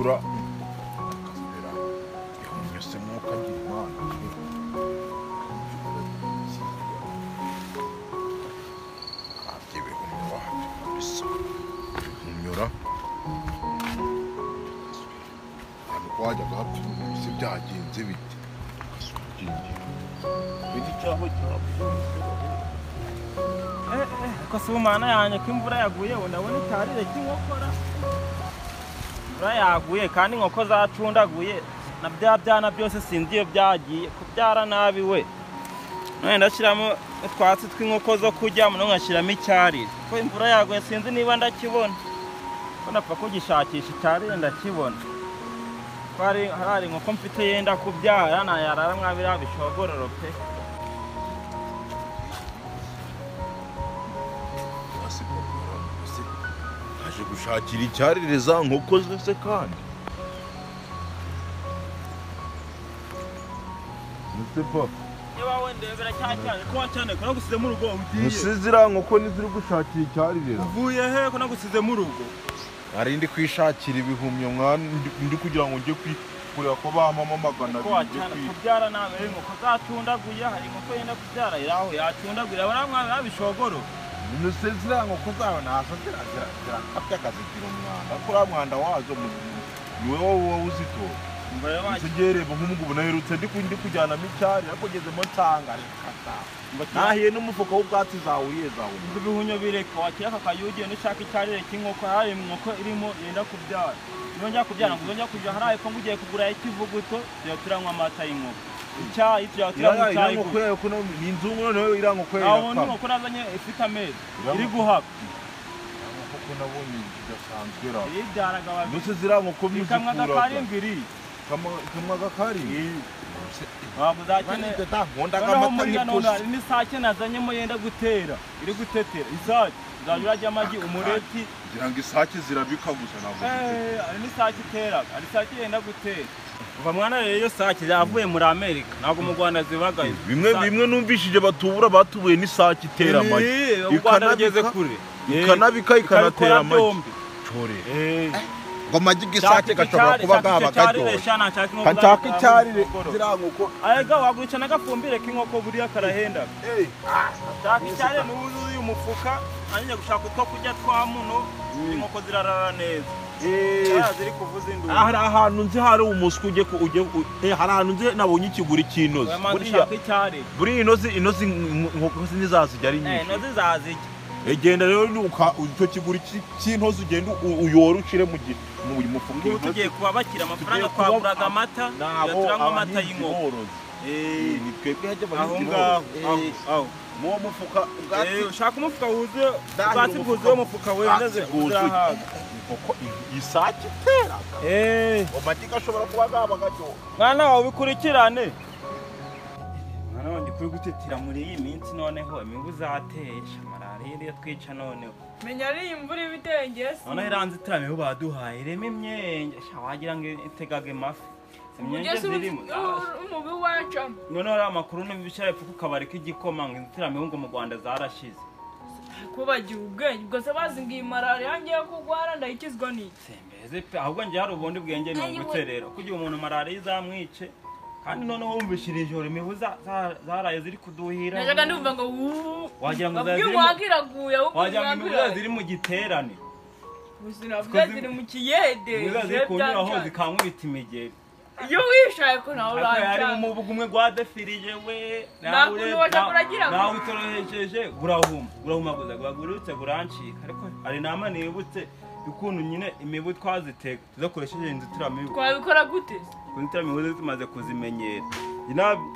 nyura akazera yonyose mwuka ngira imana nyura wajyaga hapfa ibintu se byagenze bite bindi cyaho ko si umwana yanjye ko imvura yaguye ndabona itarire cy'inkokora imvura yaguye kandi inkoko zacundaguye na bya byana byose sinzi iyo byagiye kubyara nabi we none ndashyiramo utwatsi tw'inkoko zo kuryamo no nkashyiramo icyarire ko imvura yaguye sinzi niba ndakibona ko napfa kugishakisha icyarire ndakibona ko hari inkoko mfite yenda kubyara nayarara mwabira bishogororo pe aje gushakira icyarire za nkoko zose kandi Mustafa niba wendebera cyane ko wacane ko nagusize mu rugo ugiye musizira nkoko niziri gushakira icyarire uvuye he ko nagusize mu rugo ari ndi kwishakira ibihumyo mwana ndi kugira ngo njye kureba ko bamama magana ko wacane kubyara nawe inkoko zacundaguye hari inkoko yenda kubyara iraho yacundaguye baramwabe babishogoro musizira nkoko zawe nazo ziragira akazigira umwanda kuri mwanda wazo niwe wowe uzitora Sigereba nk'umugubu naherutse ndi kujyanamo icyari ariko ngezemo nsanga rikata nahiye n'umufuka w'ubwatsi zawuriye zawe ibihunyo bireka wakira kakayugiye n'ushaka icyarire cy'inkoko hari inkoko irimo yenda kubyara yongera kubyara ngo yongera kujya haraye ko ngugiye kugura ikivuguto turanywa amata y'inkoko icyayi turanywa icyayi ko ni inzungu noneho irango kwera aho ni inkoko nazanye ifite amezi iri guhaka kuko nabonye idasanzwe ra ibyaraga babiri ndetse zirango ko bikamwa gakarimbiri kamwa gakari wabuzakene n'isake nazanyemo yenda gutera iri gutetera isake zaje urajya amagi umureti ngira ngo isake zirabika gusa ntabwo ari n'isake itera ari isake yenda gutera uva mwana rero iyo sake yavuye muri Amerika ntabwo mu Rwanda zibagaye bimwe numvishije batubura batubuye n'isake itera amagi ikanageze kure ikanabika ikanatera amagi chore Gomagi gisake gashobora kuba gaba gato kanchaka icyarire ziranguko ayega waguca nagafumbire k'inkoko buriya karahenda chaka icyarire n'uzuye umufuka anyije gushaka utwo kujya twamuno inkoko zirarara neza ziri kuvuza induru hari ahantu nzi hari umusku ujye hari ahantu nzi nabonye ikiguri cy'inozi buri inozi inkoko zinizazijya ari nyinshi inozi zazijya egenda rero icyo kiguri cy'intozi ugenda uyora ushire mu mufuka ubu tugiye kuba bakira amafaranga twaguraga amata turanywa amata y'inkoko ni twebwe hajya aho ngaho mu mufuka ushaka umufuka wuzuye ubwatsi bwuzuye umufuka wendeze urahaga inkoko isake iteraga amagi gashobora kuba gaba gato mwana wawe ubikurikirane mwana wanjye kuri gutetera muri iyi minsi noneho imibu zateye malariya iriyo twica noneho menya ari imvura ibitengese noneho iranze itaramibu baduhaye iremo imyenge wagira ngo itegage mafi imyenge zirimo umubi wacamo noneho ari amakuru n'ibishara epfo ku kabari k'igikoma ngo inzitiramibu ngo mu Rwanda zarashize ko bagira ubwenge ubwo se bazi ngo iyi malariya ngiye kugwara ndayikizwa n'iki mbese pe ahubwo njye hari ubundi bwenge ni uguterera kugira umuntu malariya izamwice kandi noneho wumvishira ijoro imibu zaraye ziri kuduhira najaga ndumva ngo wagira ngo ziri mu giterane ubuzima bwawe ziri mu kiyede ziri kunyuraho zikankubita imigeri iyo wishaye ko nawe urajya hari umuvugo umwe gwadefirije we nawe utorohejeje urahuma guza gurutse gurancika ariko ari nama nibutse ukuntu nyine imibu twazitega tuzakoresheje inzitiramibu twabikora gute inzitiramibu zimaze kuzimenyera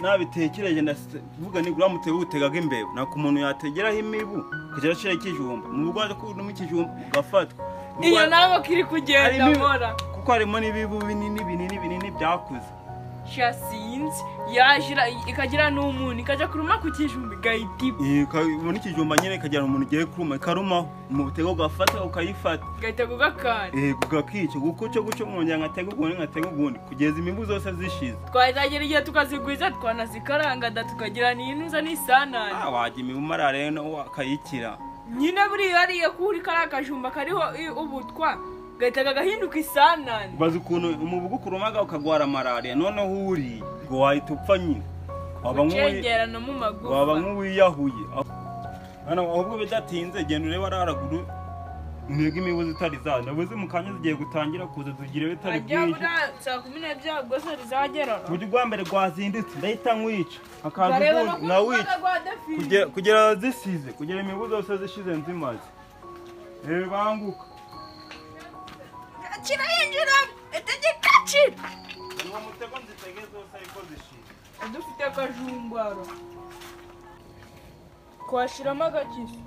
nabitekereje ndavuga ni uramutse utegaga imbeba nako umuntu yategeraho imibu kugera ashira ikijumba mu bugwaje ko no ikijumba ugafatwa iyo nawe kiri kugenda nkora kuko harimo n'ibibu binini byakuze shasinzi yashira ikagira n'umuntu ikaja kuruma ku kijumba igahita ibona ikijumba nyine ikagira umuntu ugiye kuruma ikarumaho mu butego ugafata ukayifata ugahita gukakara gugakica guco mwongera ngatega ugundi kugeza imibu zose zishize twazagera igihe tukazigwiza twanazikaranga tukagira n'intuza n'isanane wajya imibu marare no akayikira nyine buriya hariya kuri kariya kajumba kariho ubutwa gahita kagahinduka isanane. bazi ukuntu umubugu kurumaga ukagwara malaria noneho uri ngo wahita upfa nyine Gucengerana mu magufa. waba nk'uwiyahuye hano ahubwo bidatinze genda urebe araraguru ntego imibuzi itari zaza nabuze mu kanya zigiye gutangira kuza tugire bitari byinshi saa 12 bwose rizagera buryo rwa mbere rwazindutse ndahita nkwica akaza na wica kugera zisize kugera imibuzi zose zishize nzimaze banguka kira yinjira etegekacira uwo mutego nzitege zose ariko zishize dufite akajumbaro kwashiramo agakisi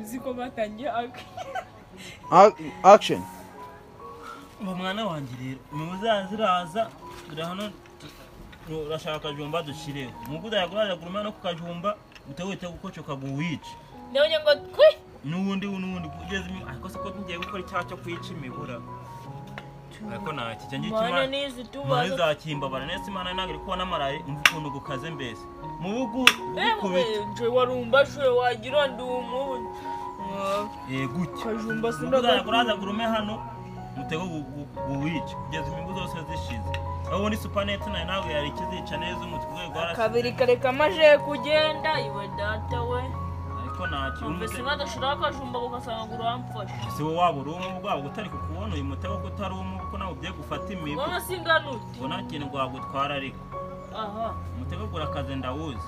uzi ko batangiye action mwana wanjye rero imibuzi ziraza dore hano urashaka akajumba dushireho umuguzi yaguraje kuruma no kukajumba utawita gukocoka guwica ndabonye ngo twi n'ubundi kugeza ariko se ko ngiye gukora icyaha cyo kwica imibura ariko nta kijya mana nizi tuba zakimbabara nese imana nagiri kubona amaraye umva ukuntu gukaze mbese mu bugu je warumbashwe wagira ndumu gutya kajumba sindaguraza gurume hano mutego guwica kugeza imibgu zose zishize aho ni supanete nawe yari kizica neza umutwe gwara kabiri kareka maje kugenda iwe data we ariko ntacyo mbese badashira akajumba gukasanga guramfasha si wowe waba uri umwe bwabo gutari kukubona uyu mutego ko utari umwe kuko nawe ugiye gufata imibu bona singanuti bona kintu gwagutwara ariko aha umutego gurakaze ndawuzi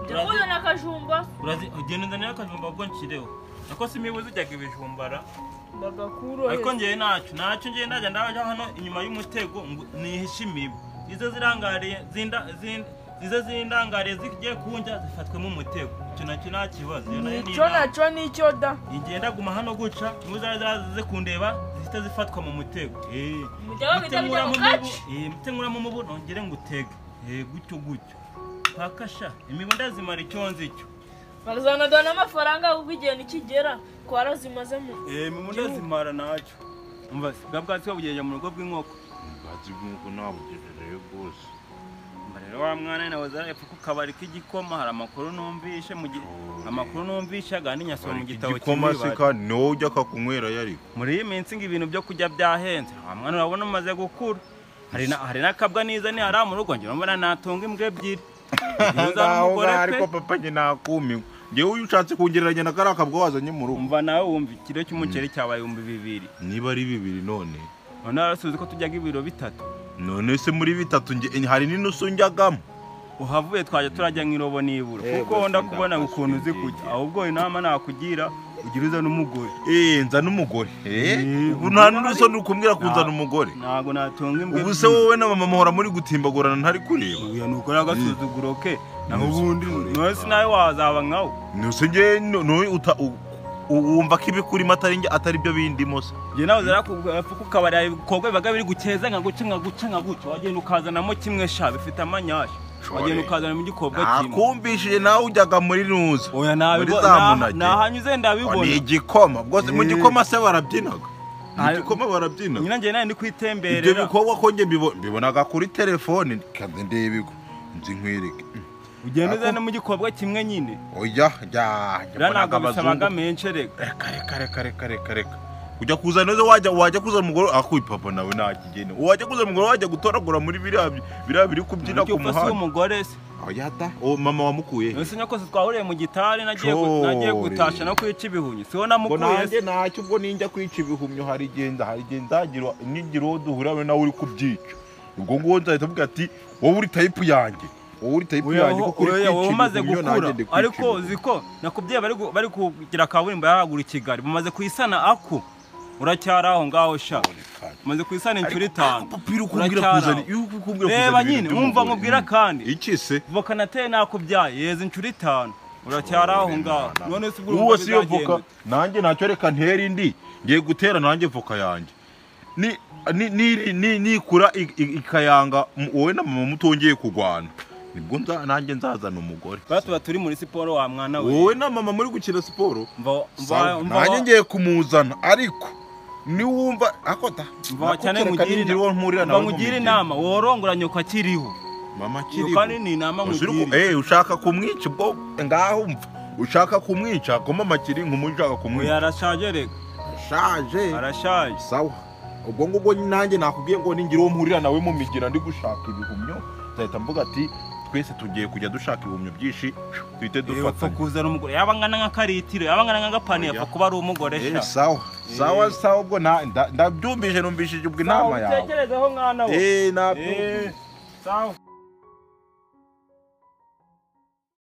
ndabona nakajumba urazi ugenda ndanira akajumba bwo nshyireho nako si imibu zijyaga ibijumbara bagakuro ariko ngiye ntacyo ngiye ndaje ndabaje hano inyuma y'umutego nihisha imibu izo zirangariye ziza zindangariye zigiye kunja zifatwemo umutego icyo nacyo nta kibazo nicyo nicyo da igenda guma hano guca muzaze kundeba zihita zifatwa mu mutego mutengura mu mubu nongere ngutege gutyo pakasha imibu ndazimara icyo nzicyo barazanadana amafaranga ubwo igihe nikigera kwarazimaze mu imibu ndazimara nacyo umva bwatsi babugejeje mu rugo bw'inkoko ubwatsi bw'inkoko nabugejejeyo rwose rero wa mwana nawe zarepfa ku kabari k'igikoma hari amakuru numvishe agana inyasoro mu gitabo igikoma se kandi niwo ujya akakunywera yari muri iyi minsi ngo ibintu byo kurya byahenze wa mwana urabona umaze gukura hari n'akabwa niza ni hari mu rugo njye mbona natunga imbwa ebyiri ariko papa njye nakumiwe ngewe uyu ushatse kungereranya na kariya kabwa wazanye mu rugo umva nawe wumva ikiro cy'umuceri cyabaye 2,000 niba ari 2 none arasubiza ko tujyaga ibiro 3 none se muri 3 hari n'inusu njyagamo uhavuye twaje turajya nk'irobo nibura kuko ndakubona ukuntu uzi kujya ahubwo inama nakugira ugiruza n'umugore nza n'umugore ubu nta n'uruso nukumbwira kunzana umugore ntago natunga imbwe ubu se wowe na mama muhora muri gutimbagurana ntari kureba uya nuko agasuzuguro ke naho ubundi nose nawe wazaba nkawe nose nge wumva ko ibikurimo atari byo bindimo se nge nawe zarakuvuka kabari ibikorwa bibaga biri gukeza nka guca wagenda ukazanamo kimwe sha bifite amanyashya wagenda ukazana mu gikobwa kimwe nakumbishije nawe ujyaga muri nuza oya nahanyuze ndabibona ni igikoma bwose mu gikoma se barabyinaga igikoma barabyina nyina nge nawe ndi kwitemberera ibyo bikorwa ko nge mbibonaga kuri telefone kandi ndebigo nzi nkwereke ugenda uzana mu gikobwa kimwe nyine oya ntabwo bisabaga menshi reka ujya kuzana neza wajya kuzana umugore akuye papa nawe ntakigene wajya kuzana umugore wajya gutoragura muri biriya biri kubyina ku muhanda umugore se oya da mama wamukuye ese nyakose twahuriye mu gitari nagiye gutasha no kwica ibihumyo siho namukuye se ntacyo ubwo ninjya kwica ibihumyo hari igenda nigira uwo duhura nawe uri kubyica ubwo nguwo nzahita mvuga ati wowe uri tayipu yanjye kuko uri umaze gukura ariko uziko nakubwiye bari kugira kaburimbo yaragura Kigali bamaze kuyisana ako uracyari aho ngaho sha umaze kuyisana inshuro 5 reba nyine wumva nkubwira kandi iki se voka nateye nakubyaye yeze inshuro 5 uracyari aho ngaho none se uwo si yo voka nanjye ntacyo reka ntera indi ngiye gutera nanjye voka yanjye nikura ikayanga wowe na mama mutongeye kugwana nibwo nanjye nzazana umugore batuba turi muri siporo wa mwana we wowe na mama muri gukina siporo nanjye ngiye kumuzana ariko niwumva akota cyane mugira inama worongoranye ko akiriho mama kiriho kandi ni inama mugira ushaka kumwica ubwo ngaho umva ushaka kumwica ko mama kiri nk'umushaka kumwica arashaje rega ashaje arashaje sawa ubwo ngubwo nanjye nakubwiye ngo ningira uwo mpurira nawe mu migira ndi gushaka ibihumyo nzahita mvuga ati twese tugiye kujya dushaka ibihumyo byinshi twite dufatanye kuzana umugore yaba angana nk'akaritiro yaba angana nk'agapaniye apfa kuba ari umugore sawa ubwo ndabyumvise numvishije ubwo inama yawe utekerezeho mwana we nabyumvise sawa